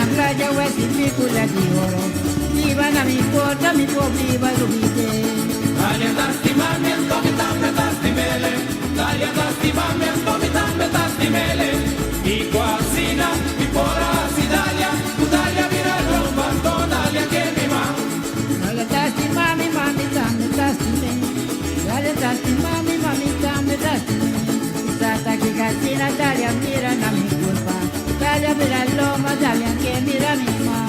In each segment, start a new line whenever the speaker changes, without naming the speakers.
na playa o es película de oro. Viva na mi porta, mi pobre balubite.
Dalia tastimamiento, mi tambe tastimele. Dalia tastimamiento, mi tambe tastimele. Y cuasina, mi pora si Dalia. Tu Dalia vira rompa, to Dalia que mi ma.
Dalia tastimami, mami, tambe tastime. Dalia tastimami, mami, tambe tastime. Sata que casina, Dalia mira na mi culpa. Dalia mira loma, Dalia que mira mi ma.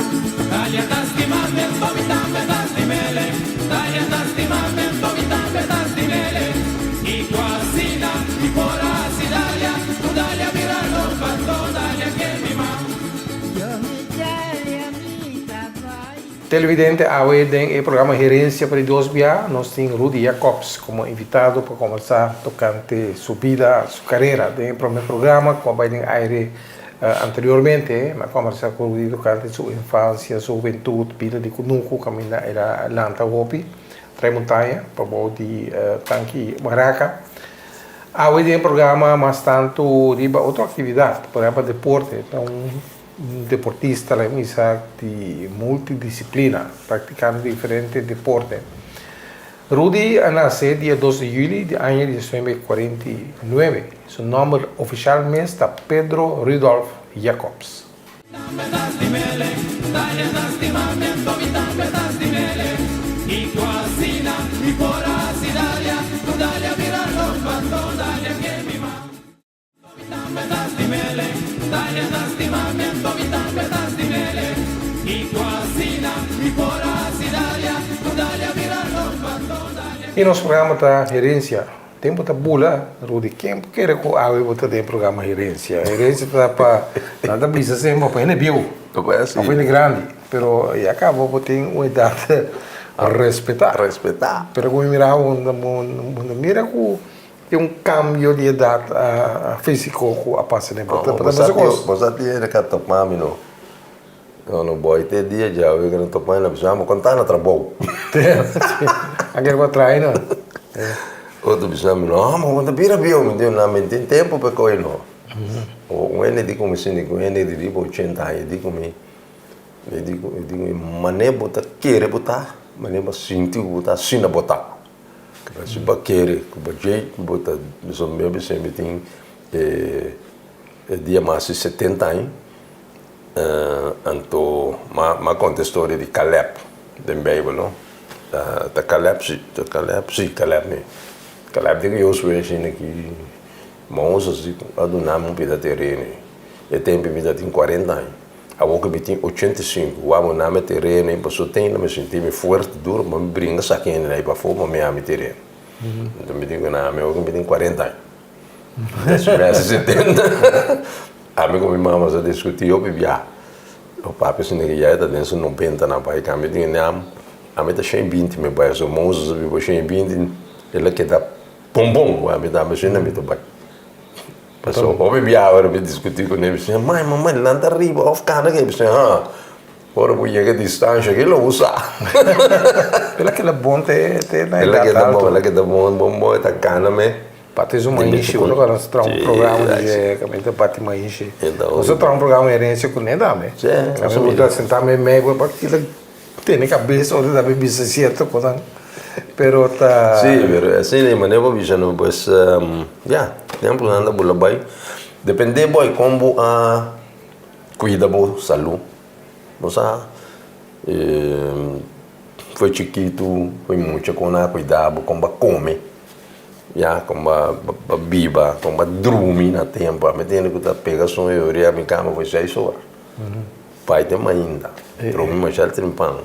Dalia tastimamiento, mi tambe tastimele. Dalia tastimamiento, mi tambe tastimele. Y cuasina, mi pora si Dalia. Tu Dalia vira rompa, to Dalia que mi ma.
Yo mi Dalia, mi trabalho.
Televidente, hoje tem o programa Gerência para Idosos BA. Nós temos Rudy Jacobs como invitado para conversar tocante sua vida, sua carreira. Tem o primeiro programa, como vai ter aire anteriormente, mas conversar com o Rudy tocante sua infância, sua juventude, vida de Kunuku, caminhar era Lanta Hopi, Tramontanha, para o de Tanque Maraca. Hoje tem um programa mais tanto de outra atividade, por exemplo, deporte. Então, deportista la misa de multidisciplina, praticando diferentes deportes. Rudy nasceu dia 12 de julho do ano de 1949. Seu nome oficialmente está Pedro Rudolf Jacobs. E nosso programa está Gerência. Tempo está bula, Rudy. Quem quer que eu botar dentro do programa Gerência? Gerência está para nada bisa sempre para ele viu. Não foi grande, pero e acabou por ter uma idade a respeitar. Pero como mira mira que tem um cambio de idade físico a passar né.
Você tinha que tomar mino. No boy te dia já eu quero tomar na pessoa, mas contar na trabalho.
Aquele para trás não.
Outro pessoal me não, mas quando vira bio, me deu na mente tempo para coi não. O ene digo me sini com ene de tipo 80 aí digo me digo mané botar querer botar, mané mas sentir botar sina botar. Que se ba querer, que ba jeito botar, isso mesmo sempre tem dia mais 70 aí. Anto ma conta a história de Caleb da Bíblia, não? Da Caleb me. Caleb digo eu sou assim que Moses assim adunamos um pedaço de terreno. E tempo me tem 40 anos. A boca me tem 85. O amo na me terreno, e passou tempo me senti me forte duro, mas me brinca saquinho aí para fora, me ame terreno. Então me digo na meu me tem 40 anos. Desce 70. Amigo minha mamãe já discutiu bibia. O papo assim que já está dentro 90 na pai que me diz não, a mim está cheio 20 me pai so Moses vivo cheio 20 ele que dá bombom a mim dá mas não me tô pai. Passou o bibia agora me discutir com ele disse mãe mamãe lá tá arriba off cara que disse agora vou chegar a distância que ele usa.
Ela que é bom ter na
idade alta. Ela que é bom tá cana me
Patris uma enche, quando agora nós traz programa de caminho para uma enche. Nós traz programa herência com nem dá, né? Nós vamos sentar meio para que ele tem cabeça ou da bebida certo quando pero tá.
Sim, pero assim nem maneira vou não pois tempo anda bola bem. Depende boy como cuida bo saúde. Você foi chiquito, foi muito com cuidado como come. Como biba, como dormir na tempo, me tem que tá pega som eu iria me cama foi 6 horas. Pai tem ainda. Dormir mais alto tem pão,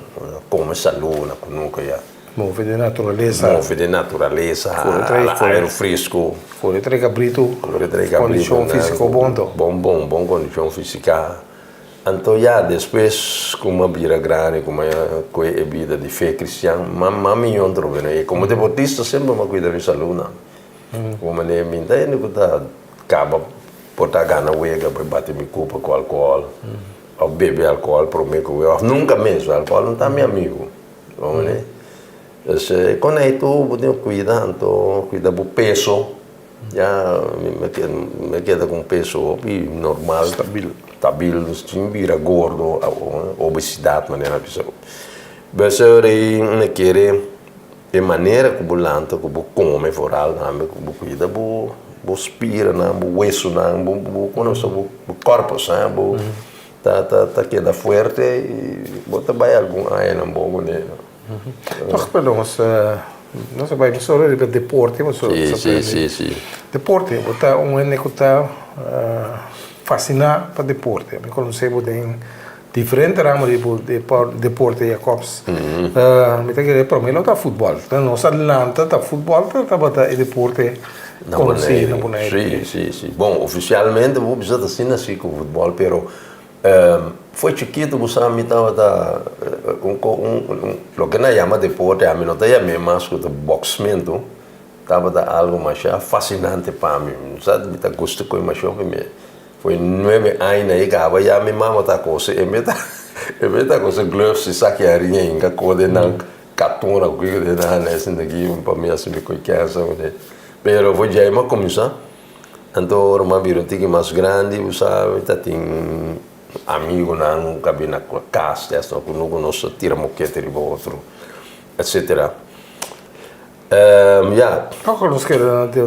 come saúde na nunca já.
Move de natureza.
Aero fresco.
Fora três cabrito. Condição física
bom condição física. Então já depois como vira grande, como é vida de fé cristã, mami outro bem. Como deportista sempre me cuida de saúde. Como nem me entende que tá acaba por tá ganhando uega para bater me culpa com álcool, ou beber álcool para mim que eu nunca mesmo álcool não tá meu amigo, como né? Se quando é tu pode cuidar, então cuida do peso, já me queda com peso normal. tabilos, vira gordo, obesidade, maneira pessoa. Mas eu não quero a maneira que lanta, que come foral, que cuida, que aspira, que hueso, que corpo, tá queda forte e bota vai algum aí não bom né.
Toch pelo nós vai no solo de deporte, mas
sim.
Deporte, bota que tá fascinado para deporte. Me conhecemos em diferentes ramos de deporte e cops. Me tá querendo para mim não tá futebol. Nós Atlanta tá futebol, tá bota deporte.
Sim. Bom, oficialmente vou precisar assim nasci com futebol, pero foi chiquito, você me estava o que nós chama deporte, a mim não tem mais que o boxamento, estava algo mais fascinante para mim, sabe, me tá gosto com mais jovem, foi 9 anos aí que eu já me mama tá coisa, e me tá coisa gloves se saque a rinha em que coordenar catona o que na nesse daqui para mim assim me conhece, pero vou já ir começar, então uma biblioteca mais grande, você tá tem amigo não cabe na casa, essa que não conosco tira moquete de outro, etc.
Eu conheço que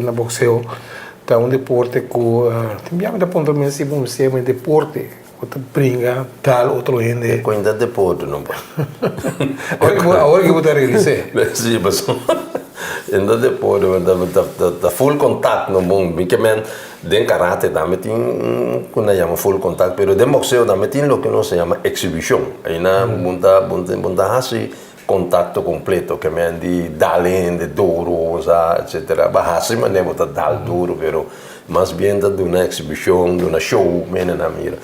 na boxeo tá deporte que também da ponto de se vamos ser deporte, que brinca tal outro ende.
Ainda deporte não.
Agora que vou dar ele se.
Sim, mas ainda deporte, da full contato no mundo, porque den karate também tem quando chama full contact, pero den boxeo também tem o que nós chama exhibição. Aí na bunda assim contato completo, que men de dalen, de duro, etc. Bahasa mas não botar dal duro, pero mais bem da uma exhibição, de uma show, men na mira.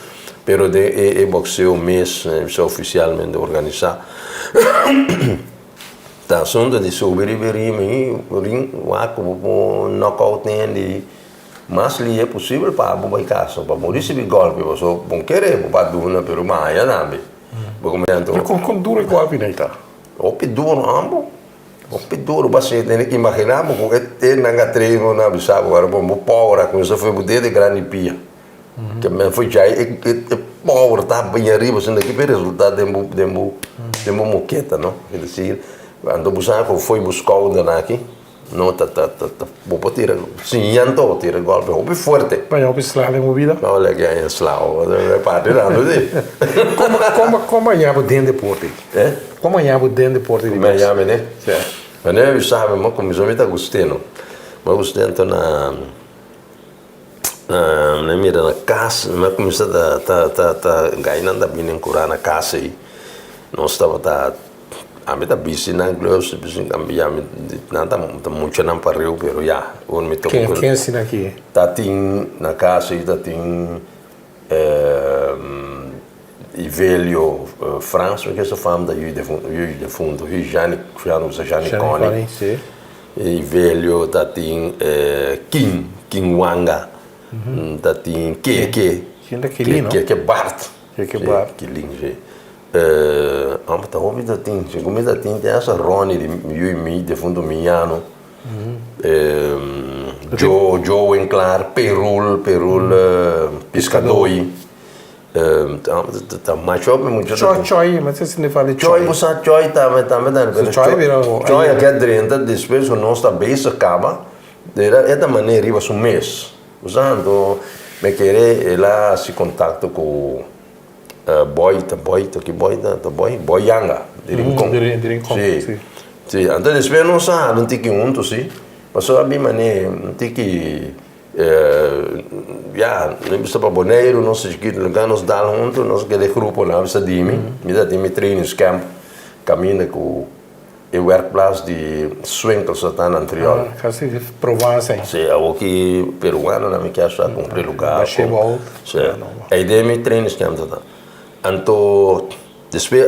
Pero de boxeo mês oficialmente organizado. Tá assunto de sobrevivir, ring, knockout de mas li é possível para o caso, para morrer se golpe, você não quer para duna, pero mais nada.
Com duro golpe nem tá.
O duro ambo, o duro você tem que imaginar, porque não treino na bisa agora, como power, com isso foi bude de grande pia. Que me foi já power tá bem arriba, sendo que o resultado de moqueta, não? Quer dizer, quando você foi buscar o daqui não vou tirar sim anto tira golpe o forte
para eu pisar em movida
olha que é slao é parte lá não sei
como amanhã dentro de deporte como amanhã dentro de deporte de
amanhã né mas eu sabe mas como eu me tá gostando mas gostando na mira na casa mas como está tá ganhando bem em curar na casa aí nós estava a mim tá busy na gloves, busy cambiar, nada muito não parou, pero já, o me tocou.
Quem ensina aqui?
Tá tem na casa e tá tem e velho França, que essa fama da de fundo, Jane Conning. E velho tá tem Kim Wanga, tá tem que Bart, que lindo. Tá ouvindo tem, comida tem essa Rony de eu de fundo miano, Joe Enclar, Perul pescador, tá mais jovem muito.
Choi, mas você não fala
Choi, você Choi também Choi é que drenta depois o nosso base acaba, é da maneira riba um mês, usando me querer ela se contato com Boyanga, de Rincon. Sim, então depois não sabe, não tem que junto, sim. Passou a minha maneira, não tem que já, não precisa para boneiro, não sei que lugar nos dá junto, nós aquele grupo lá, precisa de mim, me dá de me training camp, caminha com o workplace de Swinkel, que está na anterior.
Quase provar assim.
Sim, o que peruano não me quer só cumprir lugar. Sim, aí de me training camp tá. Então, depois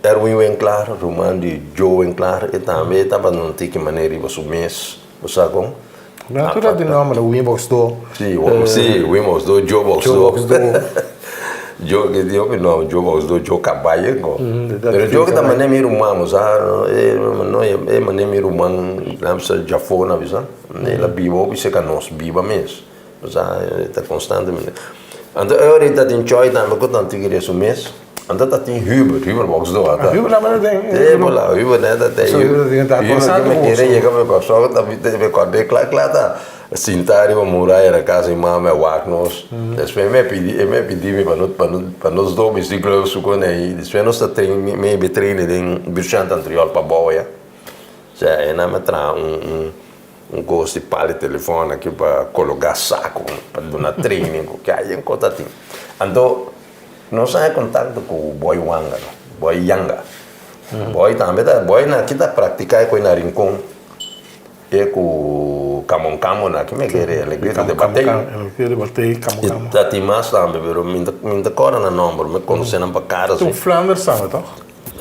Erwin Winkler, Roman de Joe Winkler, e também estava não tem que maneira de mês, você sabe?
Não, tudo de nome, o Winbox do.
Sim, Winbox do, Joe Box do. Joe que deu o nome, Joe Box do, Joe Caballo. Mas Joe que também é meu irmão, sabe? Não é maneira meu irmão, não precisa já for na visão. Ela vive, observa que nós viva mesmo, sabe? Está constantemente. Ando ahorita tem choi também que tanto que isso mês. Ando tá tem Huber box do ata.
Huber na mana tem.
É, bola, Huber né tá tem.
Huber tem tá passado.
Me querer chegar me passou, tá me quando claro tá. Sintari uma muralha na casa e mama wagnos. Depois me pedi para nos dois bicicletas suco né. Depois nós tá me treino em Birchant anterior para boia. Já é na metra gosto de palha de telefone aqui para colocar saco, para dar treino, que aí encontra tem. Então, nós temos contato com o boy Wanga, boy Yanga. Boy também tá, boy na kita praticar com na rincon. É com camon na que me querer, ele grita de bater.
Ele bater camon.
Tá tem mais também, pero minta cora na número, me conhecendo para cara.
Tu Flanders sabe, tá?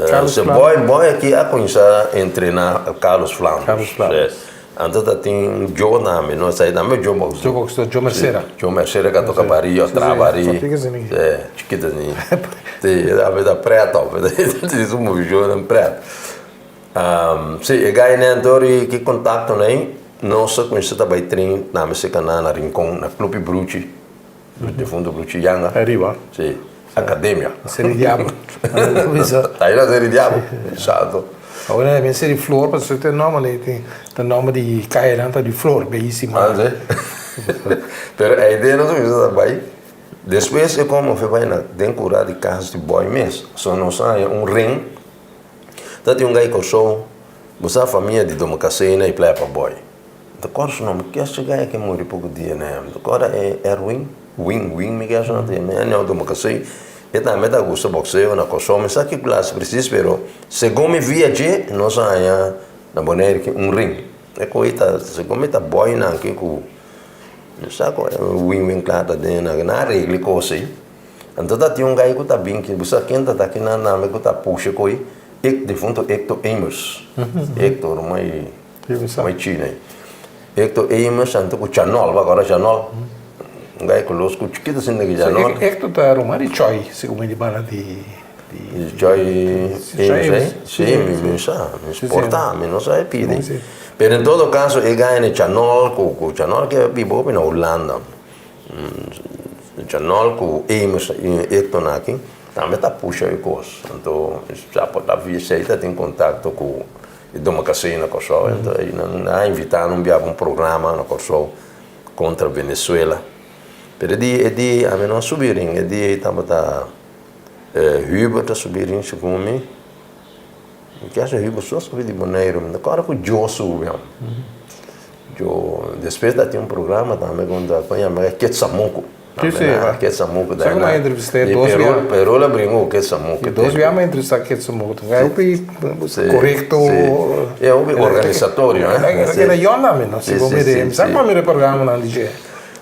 Carlos boy aqui a conhecer treinar Carlos Flanders. Então tem Joe nome, não sei também Joe Box.
Joe Mercera.
Joe Mercera que toca baria, trabalha. É, chiquita assim. Tem a vida preta, tem um jogo preto. Sim, e aí né, dori que contato né, nossa conhece também treino na Mexica na Rincon, na Clube Bruci, de fundo Bruci Yanga.
Arriba.
Sim. Academia.
Série Diabo.
Aí na Série Diabo, exato.
Agora é bem série Flor, para você ter nome, tem nome de Cairanta de Flor, belíssima.
Ah, sim. Pero a ideia não é também. Depois é como foi vai na decorar de casas de boy mesmo. Só não sai ring. Tá tem gai que sou, você a família de doma casena e playa para boy. Então qual o nome? Que esse gai que morre pouco dia né? Agora é Erwin. Wing, me quer não tem, não do macacei. E também da gosto boxeo na coção, mas aqui classe precisa, pero segundo me viaje, nós aí na boneira que ring. É coisa, segundo tá boy na aqui com, sabe wing claro da na regra coisa. Então tá tem gai que tá bem que você quem tá aqui na me que tá puxa coi, de fundo Hector Amos. Hector mais China. Hector Amos então com Chanol, agora Chanol. Gai conosco chiquito assim que já não.
É que tu tá arrumando choi, segundo ele bala de
choi, sim, me exportar, me não sai pide. Pero em todo caso, ele ganha no Chanol, com Chanol que vivo na Holanda. Chanol com Amos e Hector aqui, também tá puxa e coisa. Então, já pode haver aceita tem contato com o Doma Casina com o então aí não invitar um programa na Corsol contra Venezuela. Pero di a não subirem, di estava Huber tá subirem segundo mim. Que acha Huber só subir de maneira, agora com Joe subiu. Joe, depois da tem programa também quando apanha mais Quetzalmuco. Quetzalmuco
daí. Só entrevistei dois dias.
Pero ela brincou Quetzalmuco.
Dois dias me entrevistar Quetzalmuco. É o correto.
É o organizatório, né?
Era eu não, não se vou me sabe como era o programa na DJ.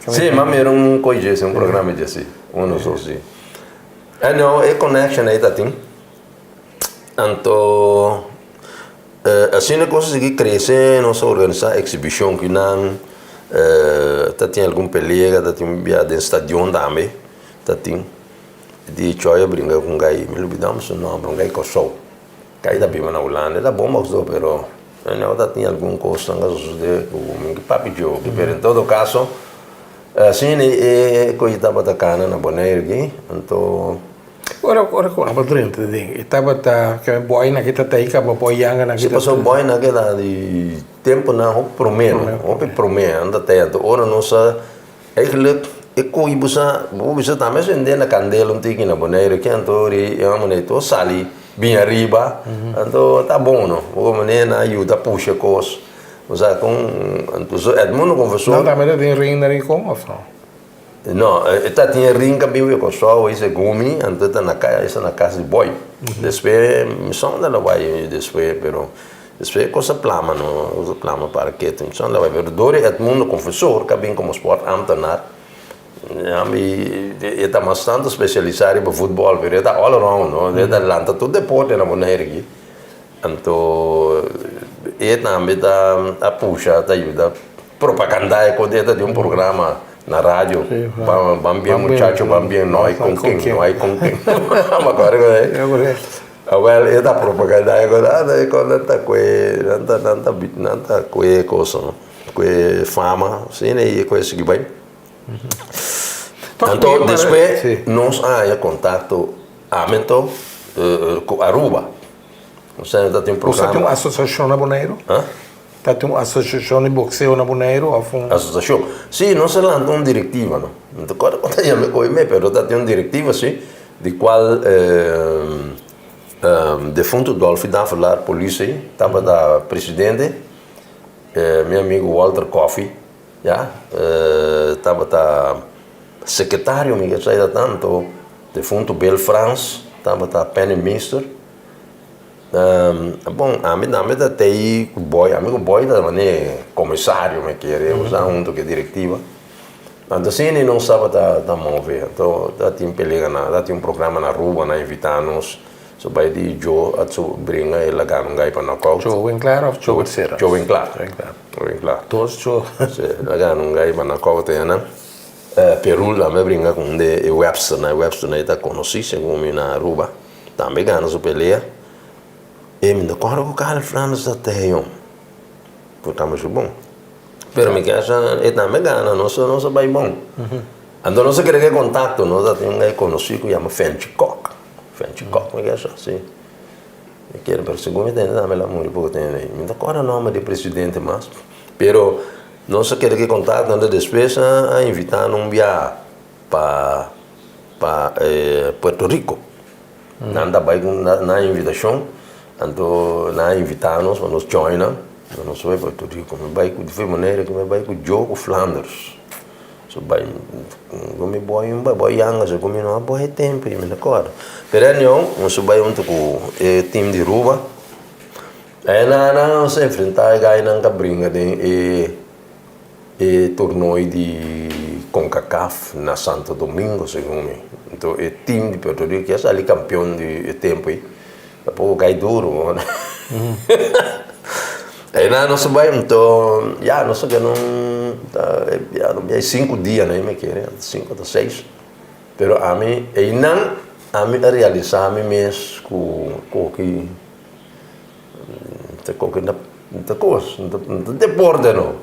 Sim, mas era coisa, um programa de assim, só assim. Não, é connection aí tá tem. Então, assim é coisa que cresce, nós organizar exibição que não, tá tem algum pelega, tá tem via de estádio também, tá tem. De choia brinca com gai, me olvidamos o nome, um gai coçou. Gai da bima na Holanda, era bom mas do, pero não tá tem algum coisa de o papi Joe, pero em todo caso assim é coisa estava tacana na boneira aqui, então
ora com a padrinha tem estava que boy na que tá aí que boy yanga na que
se passou boy na que lá de tempo na o primeiro anda até ora nossa é coi busa também se ende na candela tique na boneira que antori é uma maneira sali bem arriba então tá bom não o maneira ajuda puxa coisa. Usa com Edmundo conversou.
Não, também tem ring na Rincon ou não?
Não, está tinha ring que vive com só esse gumi, então está na casa de boy. Depois missão da vai depois, pero depois coisa plama não, usa plama para que tem missão da vai. Pero Dori Edmundo confessor que bem como sport amtenar. Ele está bastante especializado em futebol, pero está all around, não? Ele está lanta todo deporte na maneira aqui. Então e também a puxa tá ajuda propaganda quando é de programa na rádio bambia muchacho bambia nós com quem agora é da propaganda agora quando tá coisa fama sim e coisa que vai Então, depois,
Sim.
nós há contato com Aruba. Você tem um
Você tem uma
programa.
associação na Bonaire?
Hã?
Tem uma associação de boxeo na Bonaire?
Associação. Sim, não se lançou uma diretiva, não. Então, quando eu me conheço, mas tem uma diretiva, sim, de qual defunto Dolphy da falar polícia, estava da presidente, meu amigo Walter Coffey, já, estava da secretário, me sai tanto, defunto Bel France, estava da Penny Minister. Bom, a mim até aí amigo boy da maneira comissário me querer usar junto que diretiva. Então assim não sabe da mover. Então tinha peliga tinha um programa na rua na invitar-nos sobre de jo a su brinca e lagar um gai para na causa.
Jo Winkler ou Jo Terceira?
Jo Winkler. Winkler.
Todos Jo.
Lagar um gai para na causa tem né. Peru lá me brinca com de Webster não está conhecido como na rua. Também ganha su pelea. E me decoro que o cara falando da terra, porque é muito bom. Pero me quer é também gana, não se vai bom. Então não se quer que contato, nós temos um conhecido que chama Fenchcock, me quer assim. Me quer pero segundo tem também lá muito pouco tem aí. Me decoro o nome do presidente mas, pero não se quer que contato, onde depois a invitar num viagem para Puerto Rico. Nada vai na invitação. Então, nós invitamos para nos joinar, para nós vai para Puerto Rico, me vai de maneira que me vai com o Jogo Flanders. So vai, como boy anga, so como não boy tempo, me recordo. Pero nós vai junto com o time de Ruba. Aí nós se enfrentar aí na cabrinha de torneio de CONCACAF na Santo Domingo, segundo mim. Então, o time de Puerto Rico que é ali campeão de tempo aí. Depois cai duro, né? Aí nós vai, então, já, não sei que não, já, 5 dias, né, me querem, 5 ou 6. Pero a mim, aí não, a mim realizar a mim mesmo com que, não coisa, não deporte, não.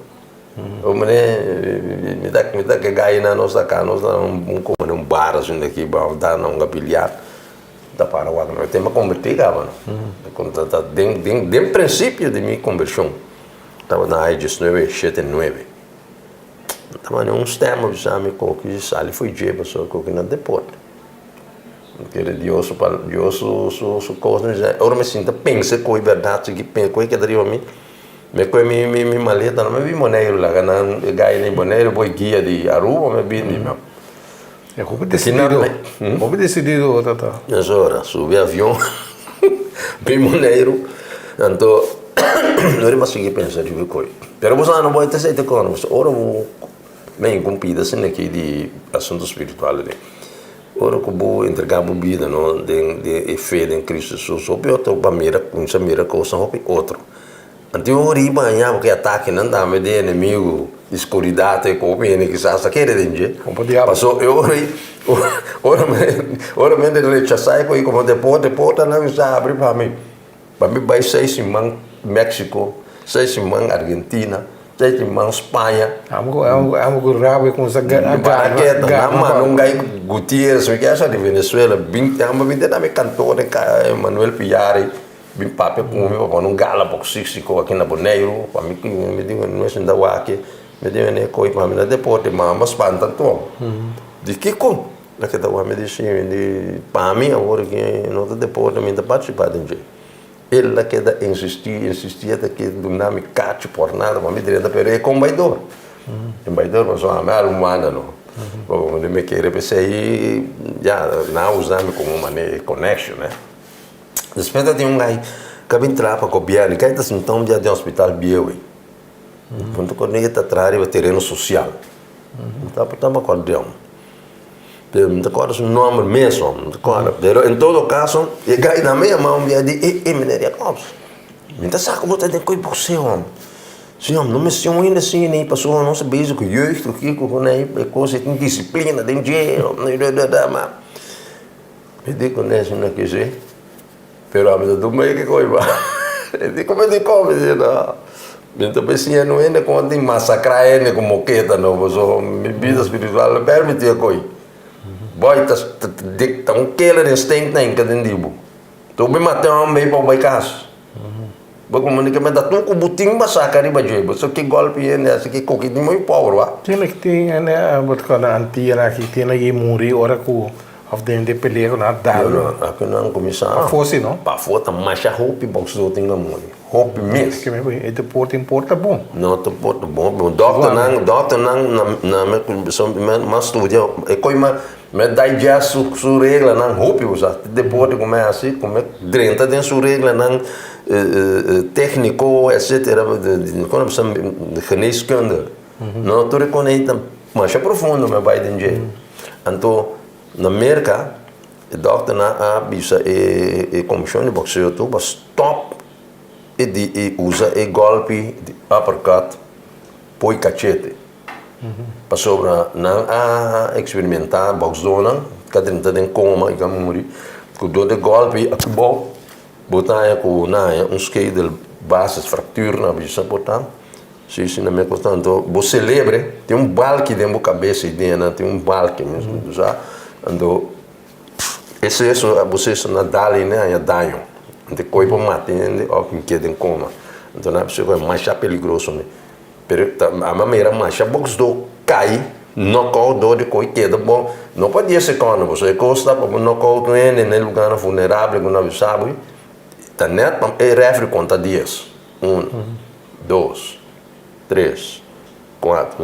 O me dá que ganha na nossa casa, nós dá um bar assim daqui, para dar um bilhar. Da Paraguai, nós temos que converter, desde o princípio de minha conversão, estava na área de 1979. Estava em um sistema de exame que ali foi dia, pessoal, que não deporte. Porque Deus, sua coisa, agora me sinto, pensa com a verdade, que pensa com a que daria a mim. Me com minha maleta, não me vi moneiro lá, não ganhei nem moneiro, vou guia de Aruba, me vi, meu.
É como decidido, Tata?
Nessa hora, subi avião, bem maneiro, então, não ia seguir pensando de coisa. Mas você não pode ter certeza com você. Ora, bem cumprida assim aqui de assunto espiritual ali. Ora, que vou entregar a vida, não, de fé em Cristo Jesus, sobre outro, para mira, com essa mira coisa, sobre outro. Então, eu ri banhar porque ataque não dá me de inimigo. Escuridão e copiando que sabe que ele entende. Passou eu ora me rechazar e como depois não me abre para mim vai 6 semanas México 6 semanas Argentina 6 semanas Espanha
amo rabo com essa
não gai Gutierrez me quer de Venezuela 20 anos 20 anos cantor Manuel Piari bem papel com meu não gala boxístico aqui na Bonaire para mim que me digo não é ainda aqui me deu né coi para mim depois de mas espanta todo de que com naquele da me disse de para mim agora que não depois de me participar de ele lá que da insistia que do nome cate por nada para me direita pero é combaidor mas só a minha humana não como me querer pensar aí já não usando como uma connection né depois tem um gai que vem entrar para copiar ele que está sintoma de hospital bio quando conecta atrás o terreno social então estamos acordando não te o nome mesmo em todo caso e cai na minha mão e mineria cops então sabe como tem coisa por ser homem sim não me sinto ainda assim nem passou não se beija com jeugd que com nem coisa tem disciplina tem dinheiro mas me digo nesse não quer dizer pero a mim do meio que coisa e como é que come não então pensei não é quando tem massacrar ele como moqueta não mas minha vida espiritual permitia coi boy tá um killer instinct na inca dendibo. Tu bem matar um meio para o baicas. Bagaimana que menda tu kubuting basaka riba jebo. So que golpe é nessa que coquinho muito power wa.
Tinha que ter, né, botar com a antiga aqui, tinha que morrer hora com of de peleia na dado.
Aqui não começar.
Para fosse não.
Para foto mas a hope box do tinga morrer. Hope mesmo.
Que me foi, e depois importa bom.
Não te porta bom. Doctor não na mas estudia é coisa mas daí já su regra não hope usa. Depois como é assim, como é drenta tem su regra não técnico, etc. Quando você geneeskunde, não tu reconhece mais profundo, mas vai de jeito. Então, na América, o doutor na avisa a comissão de boxeo tu para stop e usa o golpe de uppercut põe cachete. Para sobre não experimentar boxeona, cada um tem coma e como morrer, com dor de golpe acabou. Botar com skate de bases fractura na bisa botar se não me portanto você celebre tem balque dentro da cabeça e dentro tem balque mesmo já ando esse você na dali né é danho de coisa mate ou que queda em coma então não é possível mais perigoso né pero a maneira mais box do cai no caudo de coisa queda bom não pode ser quando você costa para no caudo no lugar vulnerável que não sabe. Tá net é refere conta dias. 1, 2, 3, 4,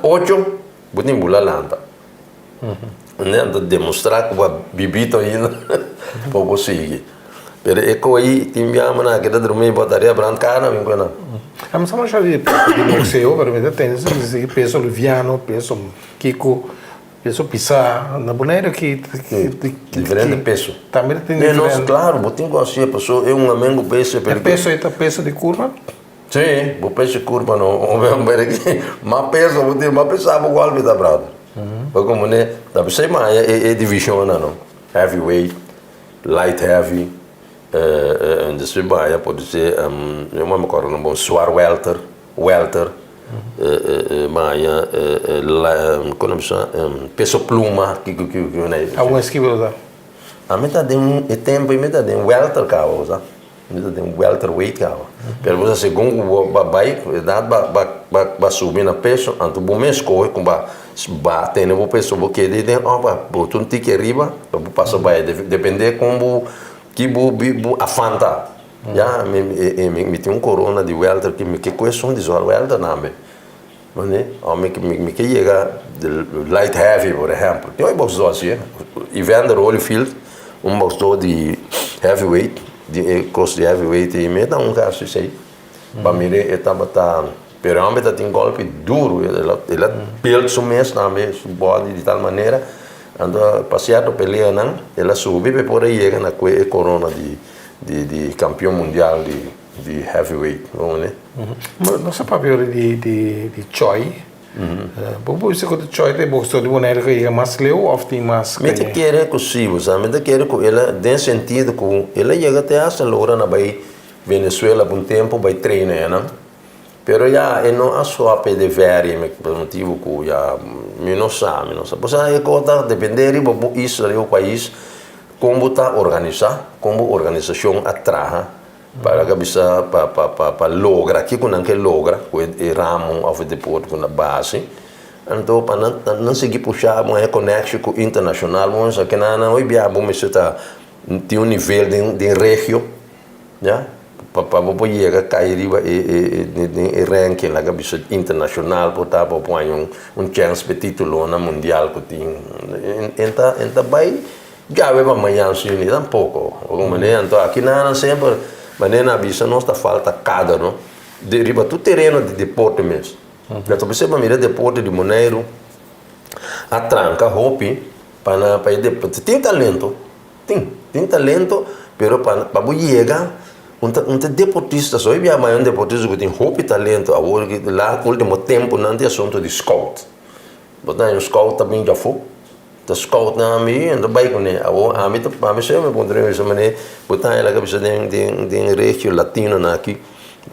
8, botem bula landa. Né, demonstrar que a bibita ainda para você. Pero é que aí tem minha mana que dormir botaria branca na minha na.
Mas só já de boxeo, para mim tem esse peso liviano, peso kiko. Peso pisar na boneira que
diferente peso.
Também tem
diferente. Claro, botinho com a pessoa é um amigo peso
peso de curva.
Sim, o peso de curva não, mas peso, botinho, mas pesava igual vida brava. Como né, dá para ser mais é divisão não. Heavyweight, light heavy, desse baia pode ser eu não me acordo não bom suar welter. Como chama peso pluma que né
algum esquivo da
a meta de tempo e meta de welter causa meta de welterweight causa pero você segundo vai vai subir na peso anto bom mês coi com ba tem o peso porque de botar tique arriba passa vai depender como que afanta já me tem corona de welter que coisa de welter nome mas né me que chega light heavy por exemplo tem um boxeador assim Evander Holyfield boxeador de heavyweight de cross de heavyweight e me dá caso assim para mim ele estava pero homem tem golpe duro ele build seu mês também seu body de tal maneira anda passeado pelea não ela sube por aí chega na corona de campeão mundial de heavyweight, não é?
Nossa papel de Choi. Bom, isso que Choi tem boxeador de boneira que é mais leu ou tem mais.
Me te quer possível, sabe? Me te quer que ela tem sentido que ela chega até a Loura na vai Venezuela por um tempo vai treinar, não? Pero já não a sua de ver, por motivo que já não sabe. Pois aí conta depender de isso o país como está organizado, como organização atraja para que bisa para logra que quando que logra o ramo of deporte com a base então para não seguir puxar uma conexão com internacional mas que não hoje bia bom isso tá tem nível de região já para poder chegar cair e ranking lá que bisa internacional para pôr chance de título na mundial que tem então vai já vai amanhã se unir tampouco como né então aqui não sempre mas nem na vista não está falta cada não deriva do terreno de deporte mesmo então você vai mirar deporte de Monteiro a tranca hopi para deporte tem talento pero para chegar deportista só é mais deportista que tem hopi talento agora que lá último tempo não tem assunto de scout botar scout também já foi the scout na mi and the bike ne a mi to pa mi se me pondrei isso mane botar ela que precisa de regio latino na aqui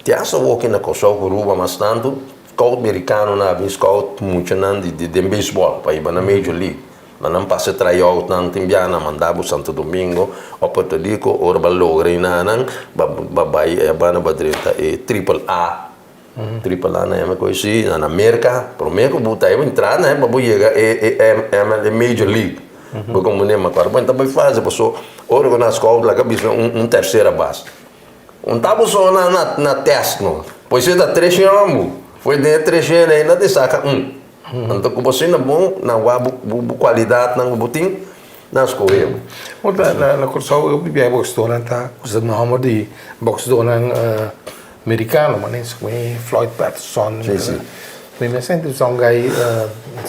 te aso walking na coso ruba mas tanto scout americano na bi scout muito nan de baseball para ir na major league mas não passa tryout não timbiana mandava Santo Domingo ou Porto Rico ou balogre não babai é bana badreta e triple A não é uma coisa assim na América prometo botar eu entrar né para chegar é Major League porque como nem mas quando também faz passou hora que na escola lá que terceira base tava só na teste não pois você dá 3 anos foi de 3 anos ainda te saca então como você não bom na qualidade não botim nas corremos
na curso eu bebia box dona tá usando o nome de box dona americano mas nem sei Floyd Patterson me senti um guy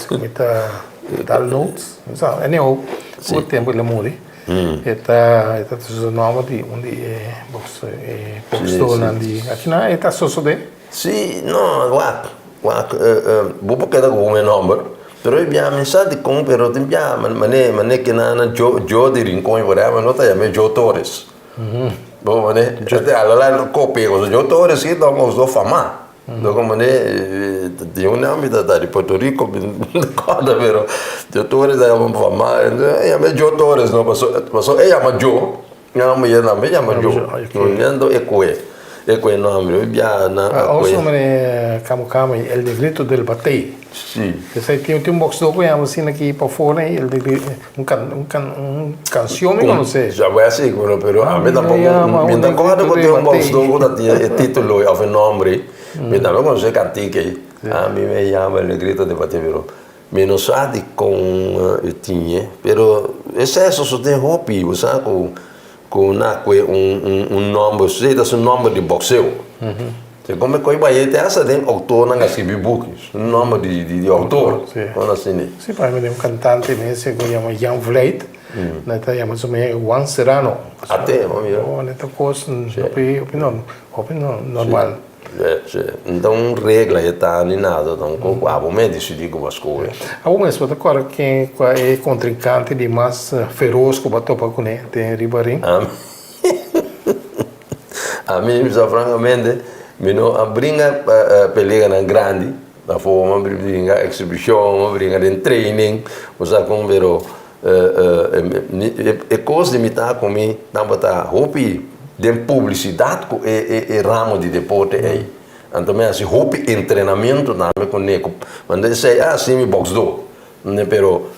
como tal notes sabe anyhow o tempo ele morre eta usando o nome de onde box dona de aqui na eta só de
sim não vou porque da com o nome pero abbiamo pensato con però abbiamo mané che na Joe di Rincon vorremmo nota ya me Joe Torres bom mané allora copia con Joe Torres che dopo sto fama dopo mané di un ambito da Porto Rico cosa però Joe Torres è un fama e me Joe Torres no passò e chiama Joe me chiama Joe non è quel nome abbiamo
also me Camu El Negrito del Batey
sì
che sai tem um box do que amo assim aqui para fora ele canção me não sei
já vai assim pero a mim tampoco me dá conta que tem um box do que tinha o título e o nome me dá não sei cantar que a mim me chama El Negrito del Batey pero me não sabe com tinha pero excesso só tem hobby sabe com um nome sei da seu nome de boxeo come coi vai ter essa tem autor não escreve books nome de autor não assim
sim para mim um cantante nesse que chama Jan Vleet na tá chama também Juan Serrano
até vamos
nessa coisa opinião normal
então regra está ali nada então com a momento decidir como as coisas
algum es pode agora quem é contrincante de mais feroz que bateu para com ele tem Ribeirinho
a mim francamente Mino a brinca pelega na grande, da forma brinca exibição, brinca de training, usa como vero coisa de imitar comigo, não botar hobby de publicidade e ramo de deporte aí. Então assim hobby treinamento também com neco, quando eu sei assim me box do, né? Pero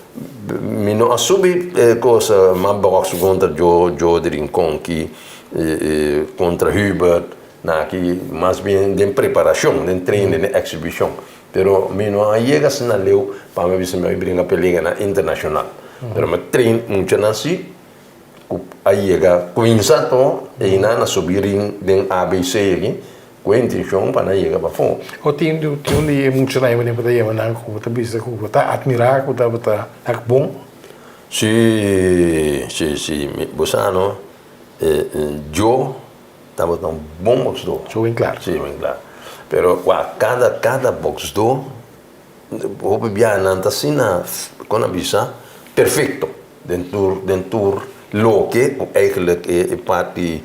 mino a subir coisa mais box contra Joe de Rincon que contra Hubert que mais bem de preparação, de treino, de exibição. Pero não chega assim na leu para me ver me brinca pelega na internacional. Pero me treino muito assim, aí chega começa to e na subir em ABC aqui, com intenção para chegar para fora.
O time de muito na ele para ir na com a bisa com a admirar com a bom.
Sim, Bosano, Joe estava tão bom box do.
Bem claro.
Sim, bem claro. Pero cada box do, o bebia não está assim na com a bisa perfeito dentro lo que eigenlijk é parte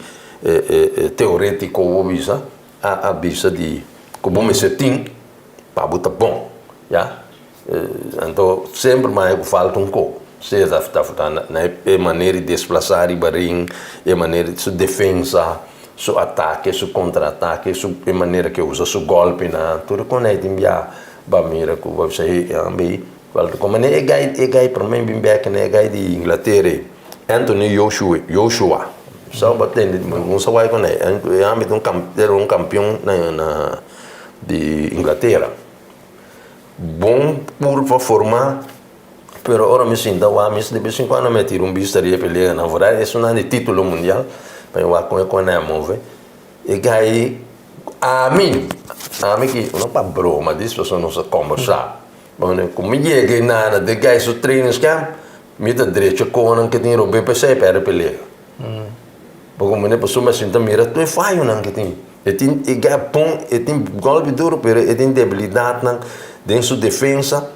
teórico o bisa a bisa de como me setim para botar bom, já. Então sempre mais falta pouco. Seja na maneira de desplaçar e barring, a maneira de defesa, su ataque, su contra-ataque, su maneira que usa su golpe na tudo quando é timbia bamira que você ambi falta como é gai para mim bem back né gai de Inglaterra Anthony Joshua só batendo não só vai com ele era um campeão na de Inglaterra bom por formar pero ora me sinto de vez em quando me tiro bistaria pelear na verdade é um de título mundial mas eu acho que é move e gai a mim que não para broma disso pessoas não se conversar mas como cheguei na de gai so treinos camp me dá direito com que tem o BPC para pelear porque como pessoa me sinto mira tu é falho não que tem e gai bom e tem golpe duro pero e tem debilidade não dentro sua defesa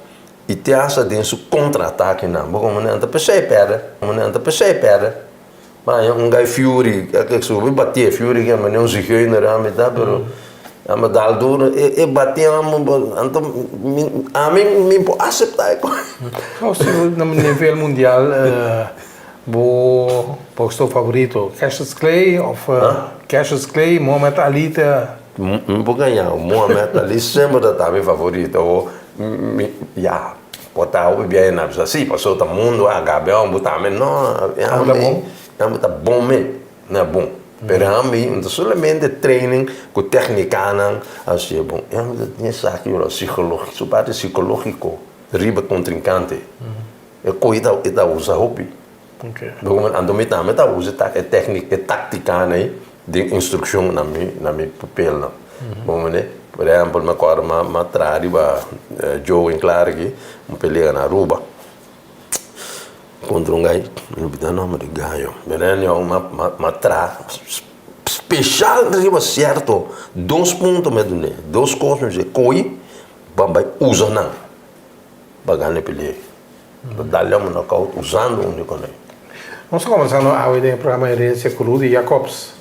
e te acha dentro seu contra-ataque não porque como não anda perde mas um gai Fury que soube bater Fury que mas não se ganha na metade pero Ama da altura, batemos, então, a mim me aceitar.
No nível mundial, o seu favorito, Cassius Clay ou Cassius Clay, Muhammad Ali?
Não vou ganhar, o Muhammad Ali sempre está meu favorito. Botar o bem na vida, sim, passou todo mundo, a Gabriel, botar mas não, é bom mesmo, não é bom. Pero a mim, não somente training com técnica, assim é bom. É necessário psicológico, sua parte psicológico, riba contrincante. É coisa que usa hobby. Ando me usa técnica e tática, né, de instrução na minha papel, bom, né? Por exemplo, me acordo riba Joe em claro aqui, pelea na Aruba. Contra gajo, não me dá nome de gajo. Beleza, uma especial, riba certo, 2 pontos me dão, 2 coisas de coi, vai usa não, para ganhar pelea. Dá-lhe knockout usando o único né.
Vamos começar a ideia do programa Herência com Rudy Jacobs.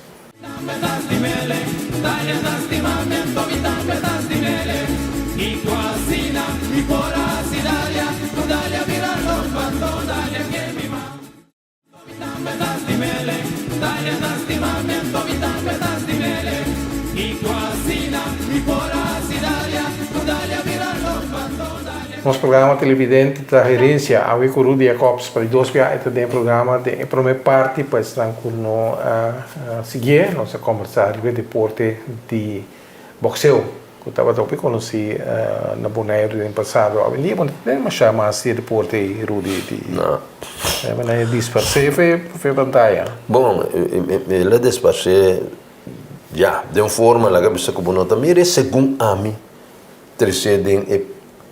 Nosso programa televidente da Herência, a Rudy Jacobs, para 2 dias, é também programa de primeira parte, para estar com nós a seguir, nós a conversar sobre o deporte de boxeo, que eu estava a conhecer na Bonaire no passado. A gente não chama assim de deporte, Rudy?
Não.
É disfarce, foi pantalla.
Bom, ele disfarce, já, de uma forma, a cabeça que eu também é segundo a mim, terceiro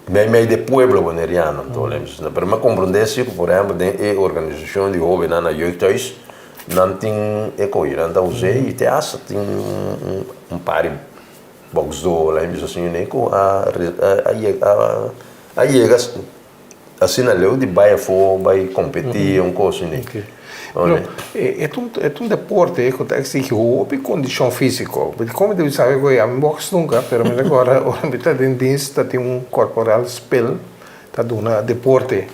meio de pueblo boneriano, então, para me compreender que, por exemplo, a organização de jovens na jeugdhuis, não tem coisa, então usei e te acha tem par de boxeo, assim, nem com a llegas assim na leu de vai competir, coisa assim.
É um deporte que exige uma condição física. Como deve saber que eu boxe nunca, mas agora a tendência tem um corporal spell, está dando deporte.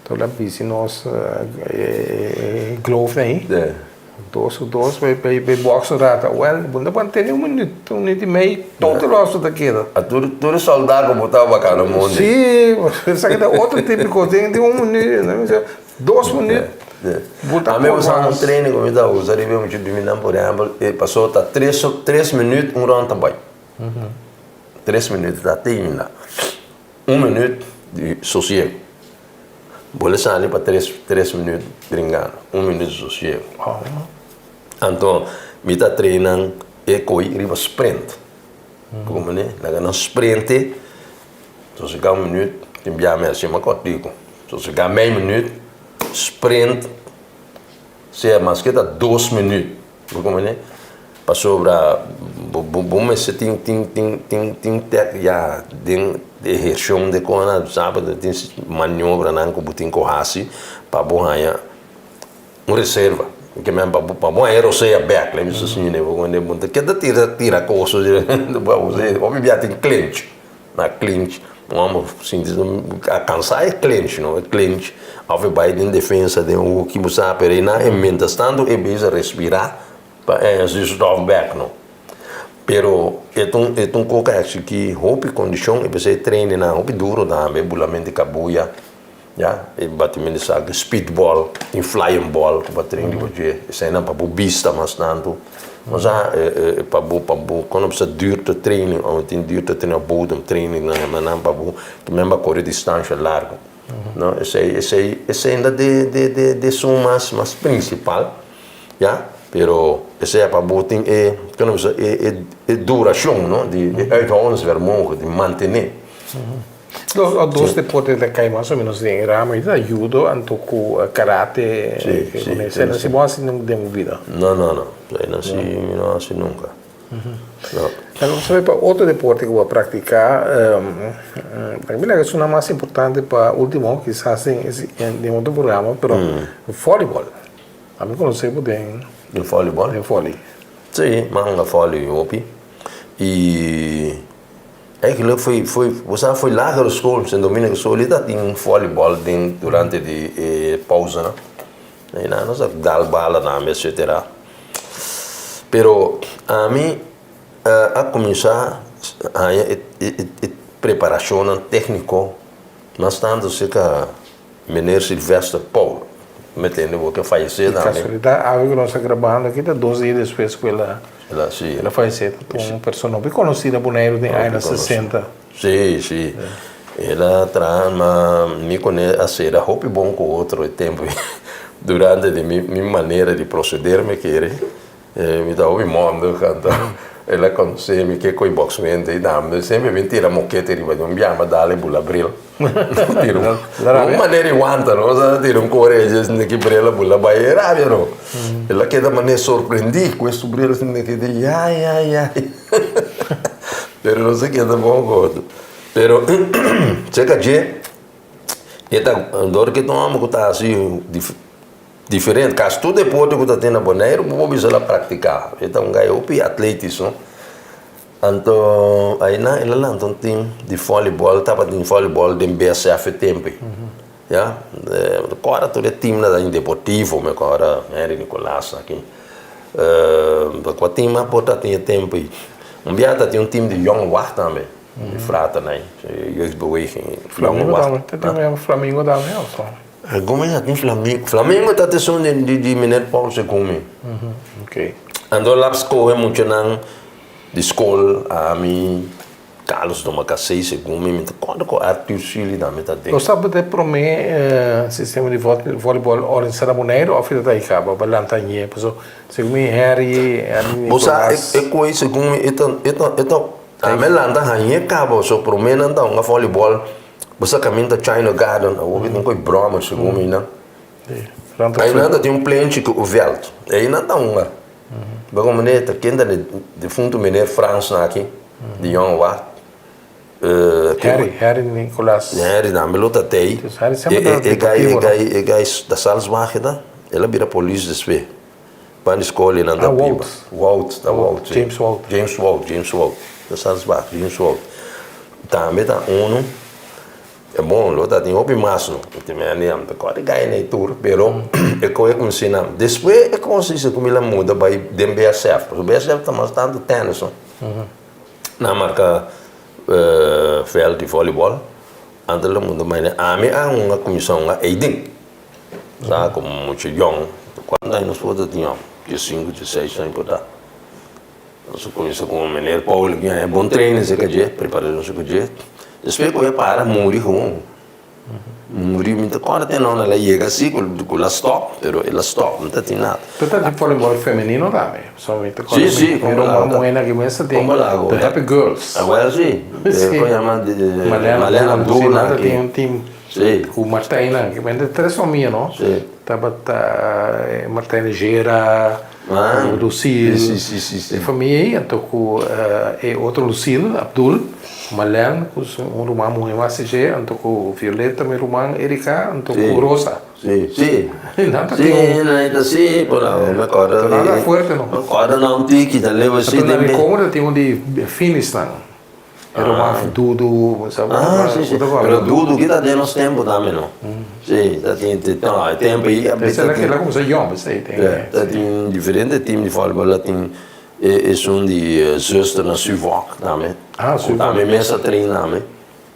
Então lá disse nós glove aí. Dois vai boxe rata. Well, bunda para ter 1 minuto, 1 minuto e meio, todo o resto daquilo.
Tudo soldado botar bacana no mundo.
Sim, você sabe que outro tipo de coisa tem 1 minuto, 2 minutos.
A minha usava um treino como eu usava, eu me por exemplo, passou 3 minutos, round também. 3 minutos, está terminando. 1 minuto de sossego. Vou sair para 3 minutos brincando, 1 minuto de sossego. Então, me está treinando e correr sprint. Como né? Na sprint, se chegar 1 minuto, tem que me assim, mas contigo. Se chegar meio minuto, sprint, se é mais que 2 minutos, como né? Passou para, mas se tem já de reação de coisa, sabe, tem manobra não que botem corrase para borrar uma reserva, que mesmo para bom aero sei a back, lembra isso assim, né? Quando monta que tira coisas, obviamente tem clinch, na clinch vamos sentir a cansar é clinch, não é clinch, ao vai em defesa de que você aperena e mientras tanto é bem respirar para esse drop back, não. Pero é um coisa que roupa condição e você treina na roupa duro também, bulamente cabuia, já, e batimento de saco, speedball, em flying ball, que treina de hoje, isso aí não para bista mas tanto. Mas para quando você durante treino, ou tem durante treino bodem training, mas não para que mesmo correr distância larga, não, esse ainda de som mais principal, já, pero esse é para botar é duração, não, de uithoudingsvermogen, de manter.
Os 2 deportes que caem mais ou menos em ramo, judo, antoku, karate, você não se move assim de vida.
Não, não assim nunca.
Então, você para outro deporte que eu vou praticar, para mim é uma mais importante para o último que se fazem em outro programa, pero voleibol. A mim conheci bem.
De voleibol?
De vôlei.
Sim, mas voleibol, E eigenlijk você foi lá na escola, sem domínio da escola, tinha um voleibol durante a pausa, né? E nós dá bala, etc. Pero a mim, a começar a preparação técnica, nós estamos cerca Meneer Silvestre Paulo, metendo que faleceu também.
Casualidade, a que nós estamos gravando aqui, 12 dias depois que ela faleceu. Uma pessoa bem conhecida por ele, tem anos 60.
Sim, sim. Ela traz, me conhece a ser a roupa bom com outro tempo. Durante a minha maneira de proceder, me quer, me dá o mundo, ela conhece-me que com o boxamento, e sempre me tira a moqueta e vai me chama dale bula bril. Uma maneira iguanta, não? Tira coragem que brila bula vai rabia, não? Ela que da maneira surpreendi com esse bril assim que diz ai. Pero não sei que da bom gosto. Pero chega de eta dor que tomamos que tá assim diferente, caso tudo depois que está tendo a boneiro, vou precisar praticar. Então, ganhou o atletismo. Então, aí na ela lá, então tem de voleibol, estava de voleibol de BSF tempo. Já, agora todo é time da Deportivo, mas agora é Nicolás aqui. Com a time a porta tinha tempo. Biata tem um time de Young War também, de Frata, né? Jeugdbeweging.
Flamengo também, só.
Como é que Flamengo? Flamengo está tendo de meneer Paulo Segumi.
Ok.
Então lá escolhe muito de escola a mim Carlos do Macacei Segumi, quando com Arthur Chile também está dentro.
Você sabe de prometer sistema de voleibol organizado Bonaire ou fica daí cabo, balantanha, pessoal. Segumi Harry,
você é coisa Segumi, então a melanda rainha cabo, só promete então um voleibol. Você caminha da China Garden, ou tem coisa broma, segundo né? Aí nada tem um plente que o velt, aí não tá uma. Bagulho maneira, quem tá de fundo meneer Frans aqui, de Young Wat.
Harry Nicolás.
Harry na melota tem.
Harry sempre
é gai da Salzburg, tá? Ela vira polícia despe. Para a escola ele anda pipa. Walt. James Walt. Da Salzburg, James Walt. Também tá é bom, lo tá tem opi máximo, tem nem agora ganha nem tour, pero é que como se não, depois é como se como ela muda vai dem BSF, o BSF tá mais tanto tênis, na marca feld de voleibol, antes ela muda mais, a mim há uma comissão a Eiding, tá como muito young, quando aí nós podemos tinha de 5, de 6 anos por tá, nós conhecemos como Meneer Paulo, que é bom treino, se quer preparação se quer. Depois que eu para morrer com muito quando tem não ela chega assim com ela stop, pero ela stop não tem nada.
Tu tá de voleibol feminino também, somente quando
sim,
como uma moeda que começa tem the Happy Girls.
Agora sim, chama de Malena Abdul,
tem um time com Martina, que vem de três famílias, não?
Sim.
Tava Martina Gera, Lucille, família, então com outro Lucille, Abdul. Malhan, um rumah mulher mais CG, então com Violeta, meu irmão Erika, então com Rosa.
Sim. Nada sim, por lá, me acordo.
Nada forte não.
Acordo não tique, da leva assim.
Então na cômoda tem um de Finistan. Era uma Dudu, sabe?
Sim. Pero Dudu que tá dentro tempo também não. Sim, tá tem tempo aí.
Essa é aquela como se chama, sei tem.
Tá tem diferente time de voleibol, tem é de zuster na Suvok também.
Suvok.
Também mesa treina também.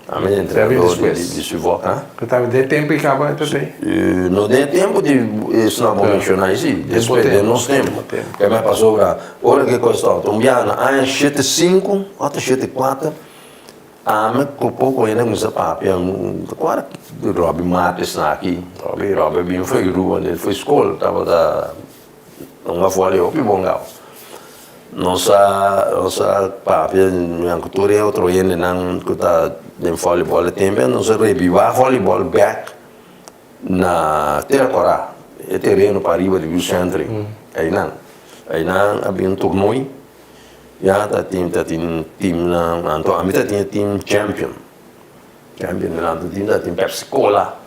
Também é treinador de Suvok, hein?
Que também tem tempo e acaba também.
Não tem tempo de isso não vou mencionar isso. Depois de nós tempo. Que me passou para hora que coisa está. Tombiana, aí 7-5, 8-7-4. Me culpou com ele no sapato. Agora Rob Matos aqui. Rob bem foi rua, ele foi escola, tava da uma folha op bongal. Nossa papi, minha cultura é outro ene não que tá em voleibol também, nossa reviva voleibol back na Terracora, é terreno para riba de centro, aí não havia um torneio, já tá time na, então a mim tinha time champion lá do time da time Pepsi Cola.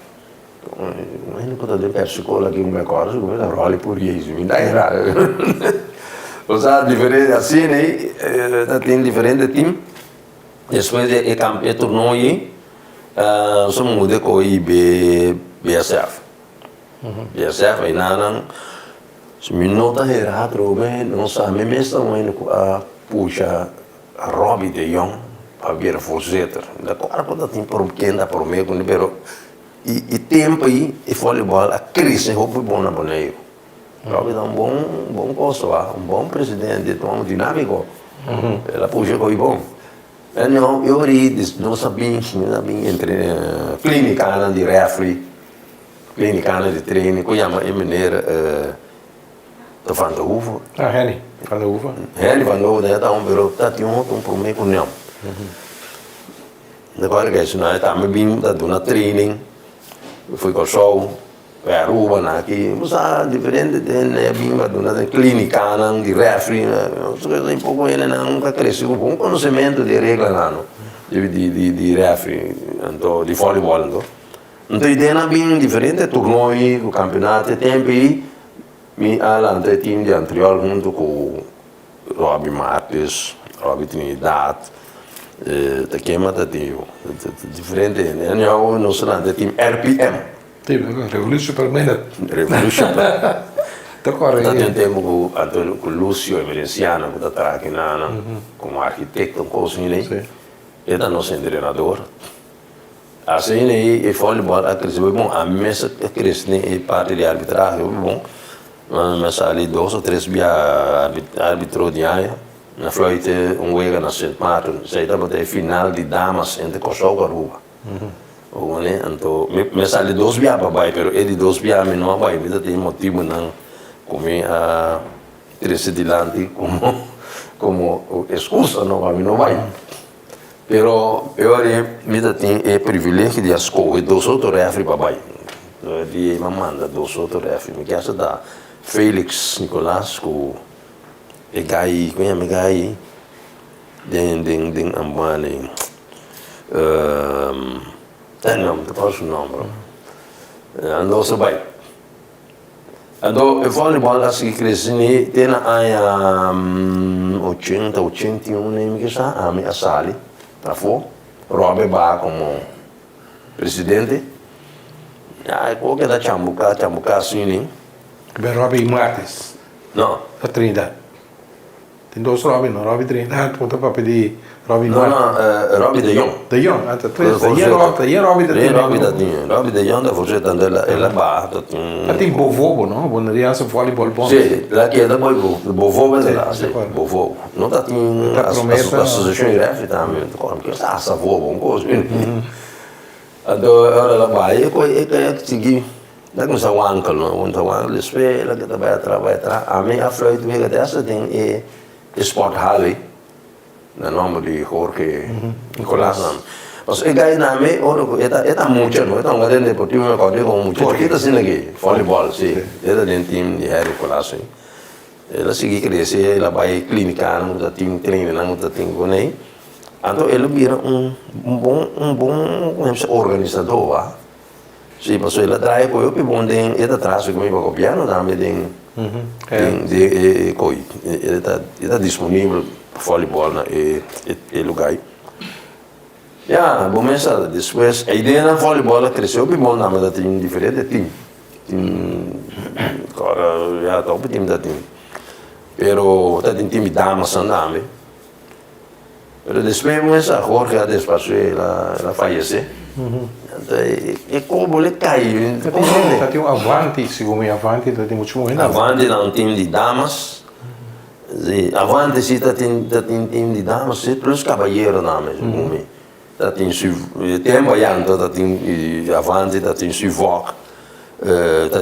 Mas não conta de Pepsi Cola que o meu corpo, eu role por isso, me dá errado. Usar diferente assim, né? Tem diferente time. Depois de tornou aí, só muda com o BSF. BSF aí não, se me nota errado, não sabe mesmo puxa a Robbie de Jong para vir a forceter. Da quando tem por quem dá por meio, pero e tempo aí e futebol a crise roupa bom na boneio. Robbie dá bom posto lá, bom presidente, tão dinâmico. Ela puxa com bom. Não, eu não sabia entre clínica de refri, clínica de treino, que chama maneira de Van der Hoeven.
Henny Van der Hoeven.
Henny Van der Hoeven, tá pero tá tinha por meio com não. Depois que isso não tá me bem da dona training, fui com show, a Aruba aqui, mas diferente de bem da dona clínica de refri, só que um pouco ele não cresceu com conhecimento de regra não, de refri, então de voleibol então ideia é bem diferente, torneio, o campeonato, tempo aí, me alante time de Antriol junto com Robbie Marques, Robbie Trinidad, da queima da tio, diferente, eu não sei nada, time RPM.
Revolution per minute.
Revolution.
Agora
tem um tempo com o Lúcio Everenciano, que está aqui como arquiteto, coisa assim, ele é nosso treinador. Assim, e futebol a crescer bom, a mesa cresce e parte de arbitragem bom, mas ali 2 ou 3 árbitros de área, na floite wega na Sint Maarten, sei que final de damas entre Kosovo e Aruba. Então, mas ali 2 via para baixo, pero ele 2 via me não vai, me tem motivo não comer a crescer dilante como excusa não vai. Pero eu me tem o privilégio de escolher 2 outros refri para baixo. De manda 2 outros refri, me quer da Felix Nicolás com e gai, conhece gai, den ambane, não posso nome, andou se vai, andou eu falo igual assim crescendo, tem a 80, 81 nem que já a minha sala, tá fora, Robe ba como presidente, qualquer da chambuca assim,
Ben Robbie Marques.
não,
A Trinidad. Tem 2 Robbie, não? Robbie Trinidad, ponto para pedir Robbie
não,
Marques.
Robbie de Jong.
De Jong, até 3. Tem Robbie de Trinidad.
Robbie de Jong, da forse tandela ela ba.
Tem Bovobo, não? Bonariança voleibol bom.
Sim, lá que é da Bovobo é lá, sim, Bovobo. Não tá tem a associação iref também, como que está essa voa bom coisa. Então, ela ba, e que seguir da com sa wankel, não, um wankel espera que vai atrás. A minha floite me dessa tem Sport Halley, na nome de Jorge Nicolás. Mas é gai na me, é muito, não é tão grande deportivo, mas quando com muito. Porque está sendo aqui, voleibol, sim. É da time de Harry Nicolás. Ela segue crescer, ela vai clínica, não está time treino, não está time com ele. Então ele vira bom organizador, sim, mas ela traz com eu que bom tem, ele traz comigo para copiar, não também tem ele está disponível para voleibol na lugar. Bom pensar, depois a ideia na voleibol cresceu bem bom, mas tem diferente time. Agora já está o time da time. Pero tem time damas também. Pero depois começa a Jorge a despassar, ela faleceu. E como ele caiu.
Tem um Avanti, segundo me Avanti, tem muito muito.
Avanti é um time de damas. Avanti sim, tem time de damas, plus cavalheiro também, segundo me. Tem variante, tem Avanti, tem Sivok,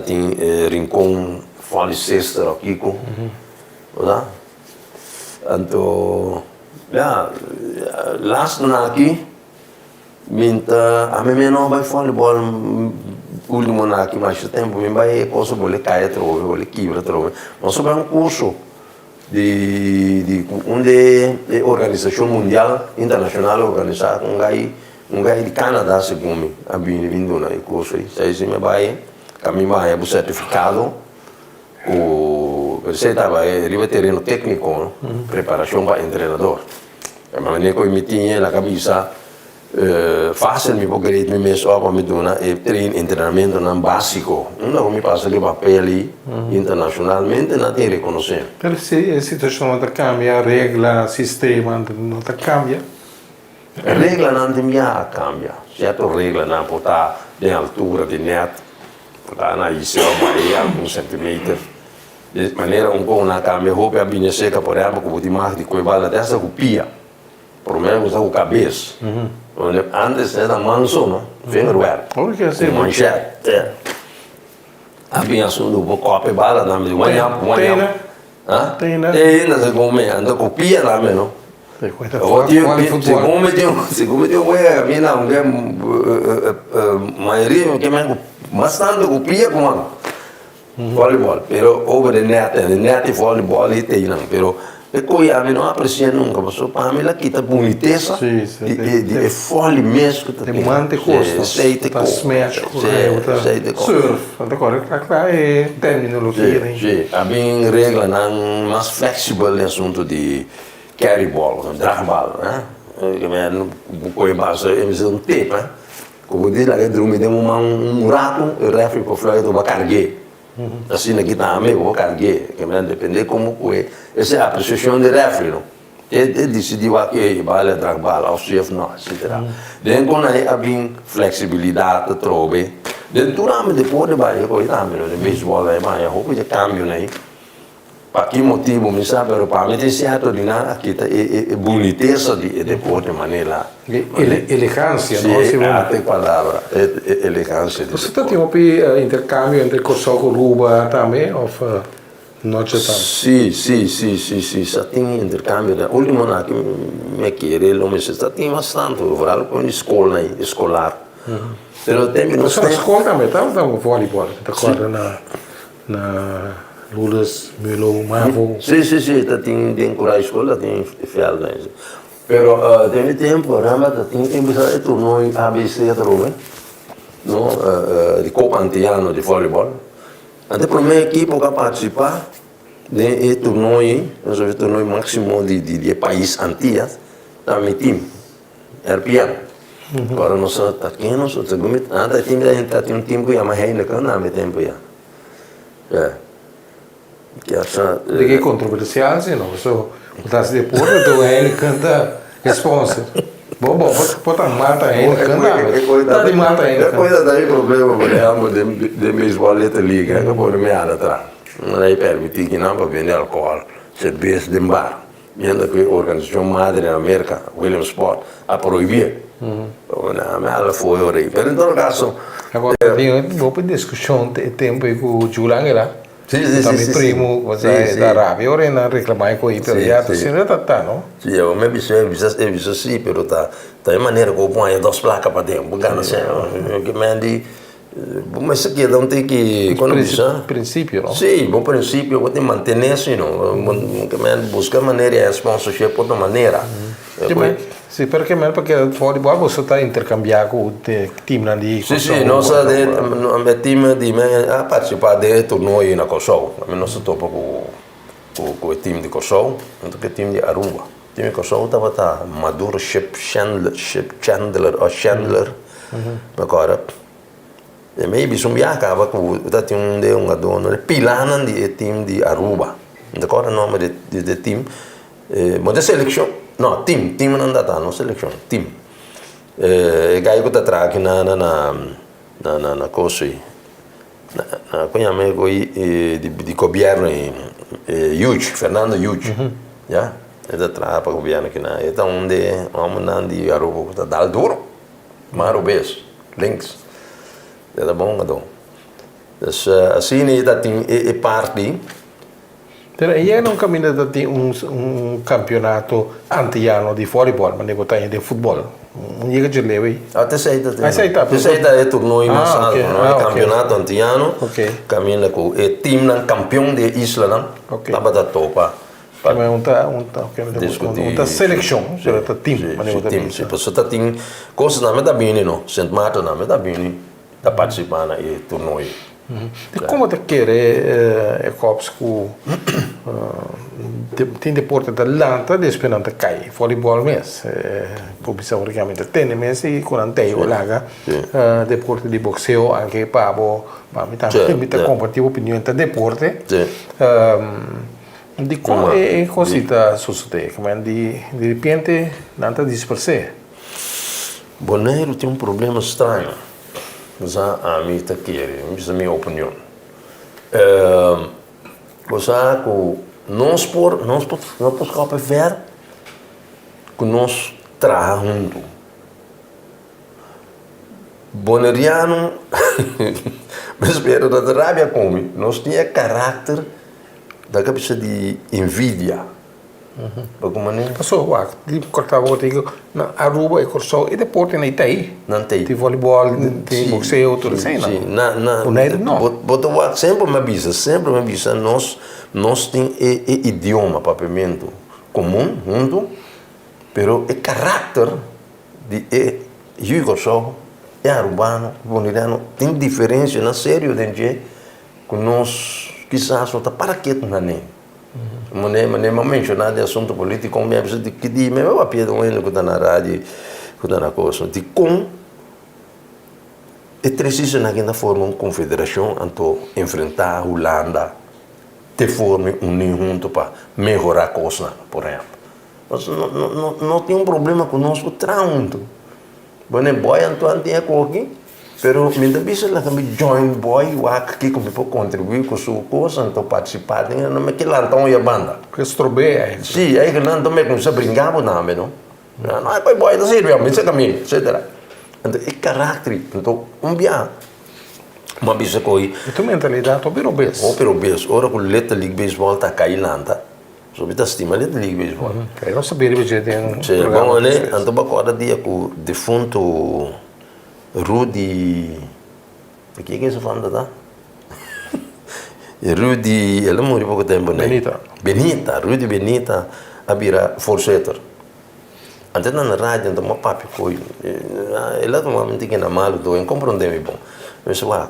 tem Rincon, Falicester, Kiko. Então, last aqui, a mim não vai voleibol, último aqui, mais tempo, me vai coisa boleh cair trove, boleh quebra trove. Mas sobre curso de organização mundial internacional organizada um gai de Canadá segundo a vindo na curso aí, se me vai caminhar o certificado o você estava arriba terreno técnico, preparação para treinador. Mas nem que me tinha na cabeça fácil me poder me mesmo para me dar treinamento não básico. Não me passa de papel internacionalmente não tem reconhecimento.
Pero se a situação não cambia, a regra, o sistema não cambia.
A regra não tem cambia. Certo regra não pode estar de altura de net, pode na isso vai alguns centímetros. De maneira pouco não cambia. Roupa a binha seca por exemplo, como de marca de coibala dessa copia. Por menos a cabeça. Antes era manso, não? Fingerwear.
Porque assim,
manchete. Havia assunto do copo e bala, não me diz,
tem, né?
Tem, se come, anda copia, não? Se come tem a minha não é maioria que me bastante copia como voleibol, pero over the net voleibol e tem não, pero e coi a mim não aprecia nunca, mas para mim lá quita boniteza de fole mesmo que
tem mante costa, tá smash, surf, agora é terminologia, né?
Sim, a minha regra não mais flexível no assunto de carry ball, drag ball, né? Que me coi base é um tape, como diz lá que dorme tem um rato, o refri para fora do carregar. Assim aqui também vou carregar, que me depende como foi. Essa é a apreciação de refri, não? Ele decidiu que vale drag ball, ao chefe não, etc. Dentro aí a minha flexibilidade trobe. Dentro da minha depois de baixo, eu também no beisebol aí, mas eu roupa de câmbio aí. Para que motivo, me sabe, para mim tem certo de nada aqui é boniteza de depois de maneira.
Elegância,
não? Sim, tem palavra, elegância.
Você está tendo um intercâmbio entre Kosovo e Aruba também, ou não já está?
Sim, só tem intercâmbio. O último ano que me querer, mas está tem bastante, overal com escola, escolar. Pero tem que
nós. Na escola também está um voleibol, está na Lulas, Milo, Marvel.
Sim, tem coragem escola, tem fiel, pero tem tempo, realmente tem que começar a tornou em ABC também, no de Copa Antiano de voleibol. Até para minha equipe que participar de tornou nós vamos tornou máximo de país Antillas, da meu time, RPM. Agora nós está aqui, nós estamos antes time a gente tem um time que chama Heineken, na meu tempo já.
De que controversial, sim, não? Só botasse depois, então ele canta sponsor. Bom, botar mata ele canta. Tá de mata ele.
Depois daí problema, por exemplo, de beisebol e liga, que pode me atrás. Não é permitir que não para vender álcool, cerveja de bar. Vendo que a organização madre na América, William Sport, a proibir. Ela foi horrível. Mas em todo caso.
Agora, vou para discussão de tempo com o Julang lá.
Sim.
Primo, você da Arábia, ora não reclamar com ele, pero já assim tá, não?
Sim, eu me aviso sim, pero tá de maneira que eu ponho duas placas para dentro, porque não sei, que me diz, mas isso aqui não tem que
princípio, não?
Sim, bom princípio, eu tenho que manter isso, não? Que me buscar maneira, sponsorship de outra maneira.
Sim, porque o futebol você está intercambiar com o time ali.
Sim, nós o time de participar de torneio na Kosovo. Nós topa com o time de Kosovo, então que time de Aruba. O time de Kosovo estava maduro, Chandler. Agora, maybe se acaba com o time de dono, Pilana de time de Aruba. Agora o nome de time, mas de seleção. No, team não dá, não seleção, team. Gai que está atrás na coisa aí, na conhecimento de governo Yuch, Fernando Yuch, já? Ele está atrás para o governo aqui na, então onde vamos de Aruba está dal duro, marubês, links, é bom então. Assim ele tem parte.
Pero aí não caminha de ter campeonato antiano de voleibol, mas nem botar de futebol. Não de leve.
Até aceita é torneio mais alto, não é campeonato antiano. Caminha com o time campeão de isla, não? Tá para topa.
Uma seleção, será time, mas nem botar time.
Se você tem coisas na meta bem, não? Sent Marta na meta bem, tá participando aí torneio.
E como te querer cops com tem deporte da lanta desde que cai voleibol mes publicidade organicamente tem mes e quando tem o laga deporte de boxeo anche pabo ma mi ta compartilho opinião da deporte di como é cosita sucede como de repente nada disperse
Bonaire tem problema estranho mas a mim está querendo essa é a minha opinião você nós podemos ver que nós trabalhamos juntos. Boneriano, mas espero da rábia come, nós tínhamos caráter da cabeça de envidia. Porque mané.
Passou o de cortar o digo na Aruba e Corsol e depois tem aí.
Não tem.
Tem voleibol, tem boxeo, tudo assim, não.
Não. Botou sempre me avisa, nós tem idioma papamento comum junto, pero o caráter de Corsol é arubano, bonirano, tem diferença na sério de que nós quizás só tá para que tu não Mas mencionar de assunto político, como é preciso que diz, mas eu apelo com ele que está na rádio, que está na coisa, de como é preciso naquela forma uma confederação então enfrentar a Holanda, de forma unir junto para melhorar a coisa, por exemplo. Mas não tem problema conosco junto. Bom, boy então tem aqui. Pero minta bisa lah kami join boy wak que como pode contribuir com sua coisa então participar não me que lá então ia banda
que estrobeia
sim aí que não também com se brincava não não é boy da sério mas é caminho etc então é caráter então dia uma bisa coi
tu mentalidade opero
bes ora com letra league baseball tá cailanta so bita estima letra league baseball
eu não sabia que tem
sim bom né então agora dia com defunto Rudy, o que é isso falando tá? Rudy, ele morreu pouco tempo né? Rudy Benita, abira forcetor. Antes na rádio, então meu papi foi, ele normalmente que na malo do, em compreender bom. Mas lá,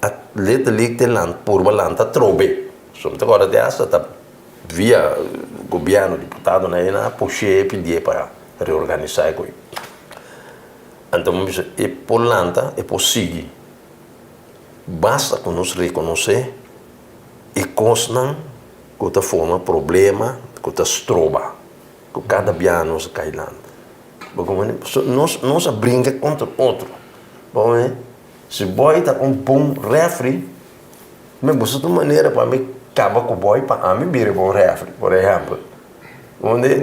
a letra liga lá por balanta trobe. Somos agora de essa tá via governo deputado na puxei pedir para reorganizar a coisa. Então, é por lanta, é por seguir. Basta que nós reconhecer e constam que está forma problema, que está estroba, que cada dia nós cai lá. Nós brinca contra outro. Bom, se boy está com bom refri, mas você de maneira para me acaba com o boy para me vir bom refri, por exemplo.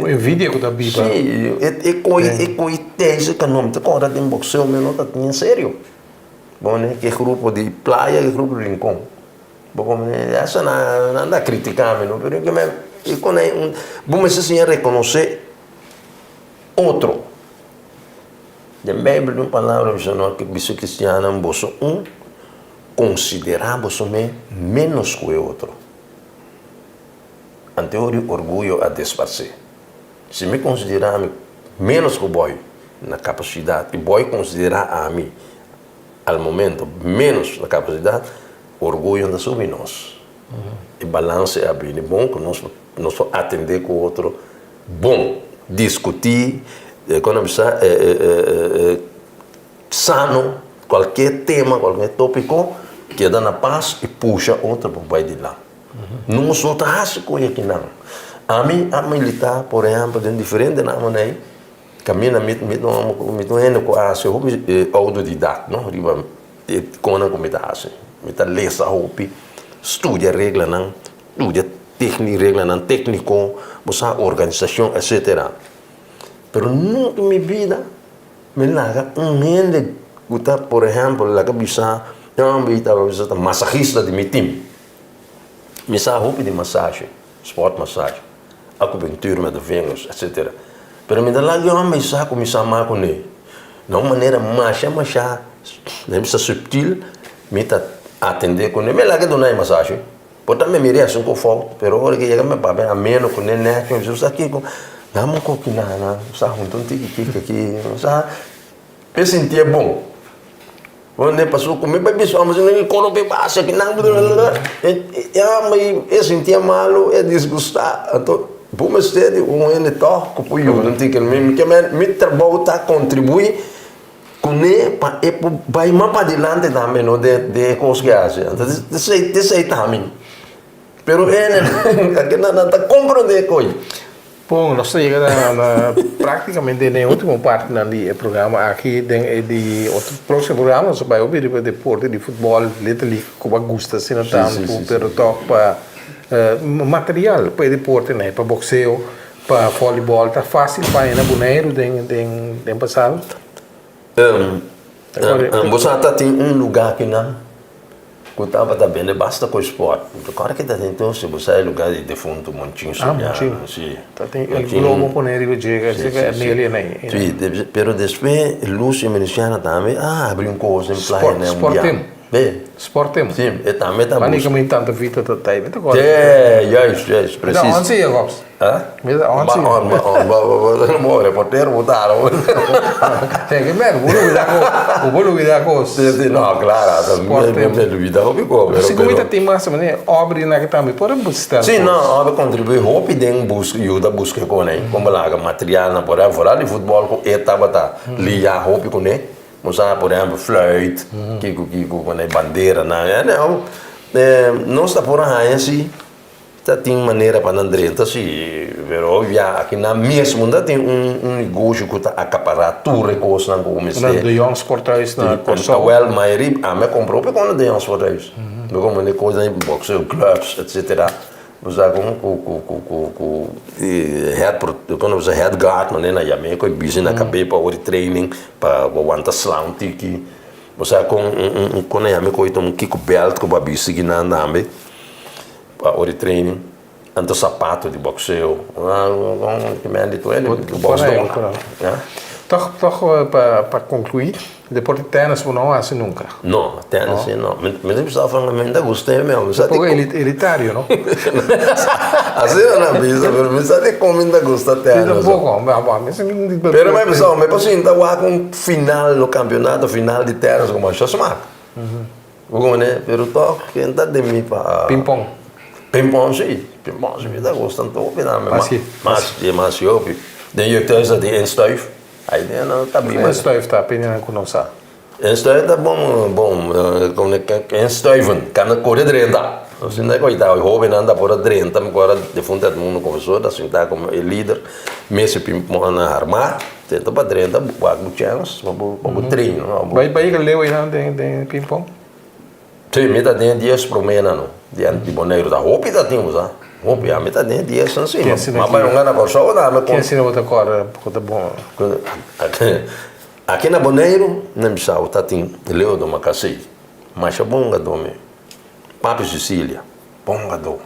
Envidia que da biba.
Sim, é coitese que não te conta de boxeo, mas não está sério. Bom, né? Que grupo de praia e grupo de rincão. Bom, essa não anda criticando, não, porque é quando é vamos assim reconhecer outro. De Bíblia, uma palavra que bicho cristiana, você considerar você menos que o outro. Anterior orgulho a desfazer. Se me considerar menos que o boy na capacidade, e boy considerar a mim, ao momento, menos na capacidade, orgulho anda sobre nós. E balance é bem bom, que nós atender com o outro, bom, discutir, economizar, sano, qualquer tema, qualquer tópico, que dá na paz e puxa outro para o pai de lá. Não sou taxa com aqui não. A militar, por exemplo, é diferente da maneira. Caminha me com a seu autodidata, não? Riba quando como está assim, me está lesa hopi, estuda regra não, estuda técnica regra não, técnico, você organização, etc. Pero nunca minha vida me larga gente que está, por exemplo, lá que bisa, eu está massagista de meu time. Me roupa de massagem, sport massagem, acupuntura de venhos, etc. Pero me dá lá eu me sa com me sama com ele. De uma maneira mais nem subtil, me tá atender com ele. Me lá que não é massagem. Portanto me mirei assim com fogo, pero hora que chega me papai a menos com ele, né? Que eu aqui com dá uma coquina, né? Sa junto um tique aqui, sa eu sentia bom. Onde passou comer bebê só, mas não coro bem baixa que não. Mas eu sentia malo, é desgostar. Então, por mais cedo, ele toca por eu, não tem que me trabalho tá contribuir com ele para vai mais para adiante também, não de coisas que então desse aí também. Pero ele aqui não tá compreendendo coisa.
Bom, nós chegamos praticamente na última parte do programa aqui de outro próximo programa nós vamos ouvir de deporte de futebol, literalmente como gosta assim não tanto, pero toca material para deporte, né, para boxeo, para voleibol, tá fácil para ir na Bonaire tem passado.
Você tem lugar aqui não? Eu estava também, basta com o esporte. Agora que está então, se você é lugar de defunto, Montinho,
Montinho.
Sim.
Tem o globo com ele, chega nele, né?
Sim, pero depois, Lúcio Meliciana também, abriu um curso em Playa, né?
Sportem.
Sim, e também está
buscando. Mas nem tanta vida da time, tá agora.
Yes, preciso.
Onde você ia, Gopes?
Onde você ia? Não, reporteiro, botaram.
Tem que ver, vou duvidar com você.
Não, claro, também duvidar, eu fico.
Se comenta tem massa, mas né, obra na que também, pode buscar.
Sim, não, obra contribui, roupa tem busca, ajuda busca com ele, como lá, material, na por exemplo, fora de futebol, com etapa, tá, ligar roupa com ele. Usar, por exemplo, flöjt, com a bandeira, não está por aí, assim, tem maneira para andar, então, assim, aqui na mesma, tem negócio que está acaparar tudo recurso na comissão.
De Young Sporthuis na
Corso. Well, maioria, me comprou para quando de Young Sporthuis. Como uma coisa em boxeo, clubs, etc. Usar quando você head guard, não é na Yamé, com busy na cabeça para o training, para o anta slam tiki. Você com a Yamé com um kick belt com a busy que não anda para o training, anta sapato de boxeo, que me ande tu ele, do boxeo.
Toch para concluir, deporte de tênis não assim nunca.
Não, tênis não. Mas eu precisava falar, ainda gostei mesmo.
Pouco elitário, não?
Assim não é bisa, mas sabe como ainda gosta de tênis?
Um pouco, mas
pero mas pessoal, me posso ainda com final no campeonato, final de tênis como a Chosmark. Como né? Pero toque ainda de mim para
ping-pong.
Ping-pong sim, ainda gostam todo, mas eu, den je thuis dat die instuif. Aí não tá bem.
Instuif tá pena com não sa.
Instuif tá bom, como é instuiven, kan correr drenta. Assim daí coitado, o jovem anda por drenta, agora de fundo todo mundo conversou, assim tá como líder, mesmo ping-pong na armar, tenta para drenta, buat chance, para treino.
Vai que leu aí não tem ping-pong?
Sim, me tá dentro dias por mês não, de Bonaire da roupa tá temos ah. Roupa a me tá dentro dias assim, mas vai um ano por só dá, mas
quem ensina outra cor, porque tá bom.
Aqui na Bonaire, na Bissau, tá tem leu do macacei, mas é bom gado me. Papi Sicília, bom gado.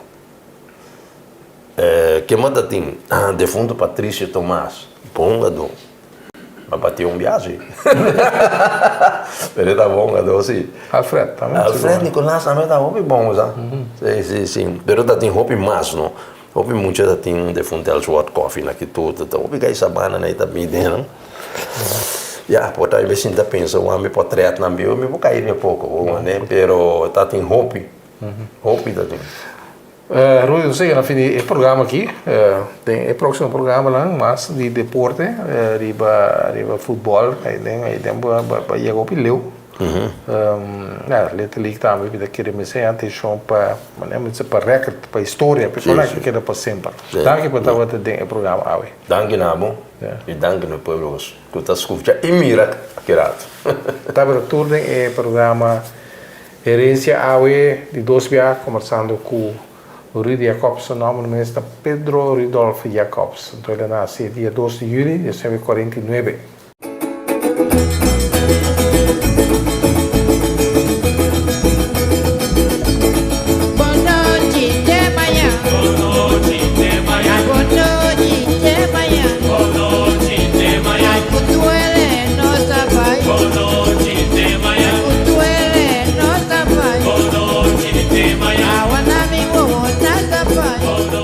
Que manda tem defunto Patrícia Tomás, bom gado. Mas bateu viagem. Ele tá bom gado assim.
Alfred também.
Alfred Nicolás também tá bom, já. Sim. Pero tá tem roupa mais, não. Roupa muito tá tem defunto Ellsworth Coffee aqui tudo, tá roupa que sabana né tá bem dentro. Já, pode aí ver se ainda pensa, o homem portreto na bio, me vou cair um pouco, né? Pero tá tem roupa. Roupa tá tem.
Rui, eu sei que na fim do programa aqui, tem o próximo programa lá, mas de deporte, riba futebol, aí tem para chegar ao leu. Letra liga também, vida que remexer atenção para, para record, para história, para falar que queda para sempre. Danke por estar dentro do programa, Awe.
Danke, Nabo. E danke no povo que está escutando. E mira, querido.
Tá para tudo é programa Herência Awe de 2 dias, conversando com Rudy Jacobs, o nome é Pedro Ridolfo Jacobs. Então ele nasceu dia 2 de julho de 1949.